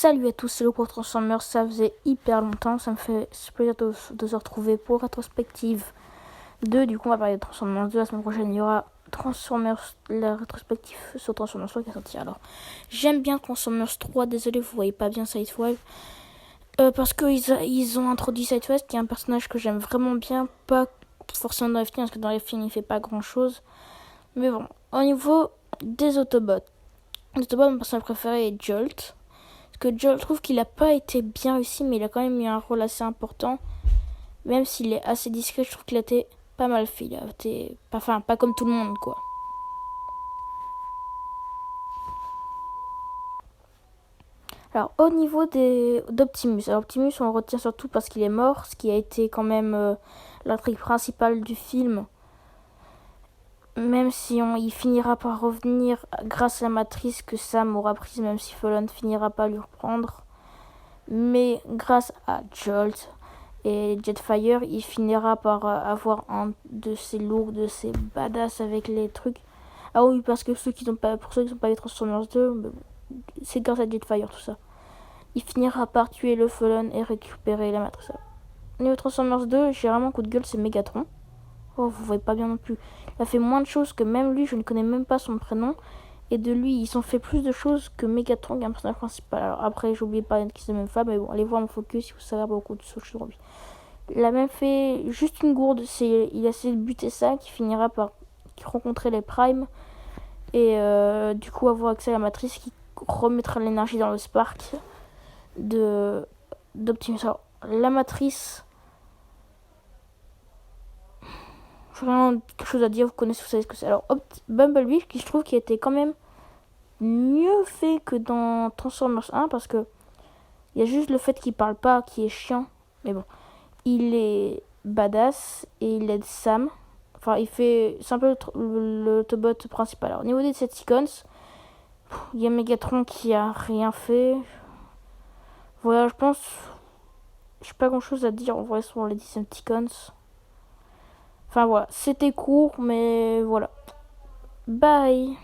Salut à tous, c'est le Pro Transformers, ça faisait hyper longtemps, ça me fait plaisir de se retrouver pour rétrospective 2. Du coup on va parler de Transformers 2, la semaine prochaine il y aura Transformers, la rétrospective sur Transformers 3 qui est sortie. Alors j'aime bien Transformers 3, désolé vous voyez pas bien Sideswipe, parce qu'ils ont introduit Sideswipe qui est un personnage que j'aime vraiment bien, pas forcément dans les films parce que dans les films il fait pas grand chose, mais bon, au niveau des Autobots, mon personnage préféré est Jolt. Que je trouve qu'il a pas été bien réussi, mais il a quand même eu un rôle assez important. Même s'il est assez discret, je trouve qu'il a été pas mal fait. Il a été pas comme tout le monde, quoi. Alors, au niveau d'Optimus. Alors, Optimus, on le retient surtout parce qu'il est mort, ce qui a été quand même l'intrigue principale du film. Même si il finira par revenir grâce à la matrice que Sam aura prise, même si Fallon finira pas à lui reprendre. Mais grâce à Jolt et Jetfire, il finira par avoir un de ces lourds, de ces badass avec les trucs. Ah oui, parce que pour ceux qui n'ont pas les Transformers 2, c'est grâce à Jetfire tout ça. Il finira par tuer le Fallen et récupérer la matrice. Au niveau Transformers 2, j'ai vraiment un coup de gueule, c'est Megatron. Oh, vous voyez pas bien non plus. Il a fait moins de choses que même lui, je ne connais même pas son prénom. Et de lui, ils ont fait plus de choses que Megatron, qui est un personnage principal. Alors après, j'ai oublié de parler de qui c'est même femme, mais bon, allez voir mon focus si vous savez beaucoup de choses sur lui. Il a même fait juste une gourde, il a essayé de buter ça, qui finira par rencontrer les Primes. Et du coup, avoir accès à la matrice qui remettra l'énergie dans le Spark d'Optimus. Alors, la matrice... Vraiment quelque chose à dire, vous connaissez, vous savez ce que c'est. Alors, Bumblebee, qui je trouve qui était quand même mieux fait que dans Transformers 1, parce que il y a juste le fait qu'il parle pas qui est chiant, mais bon, il est badass et il aide Sam. Enfin, c'est un peu l'autobot principal. Alors, au niveau des Decepticons, il y a Megatron qui a rien fait. Voilà, je pense, j'ai pas grand chose à dire en vrai sur les Decepticons. Enfin voilà, c'était court, mais voilà. Bye.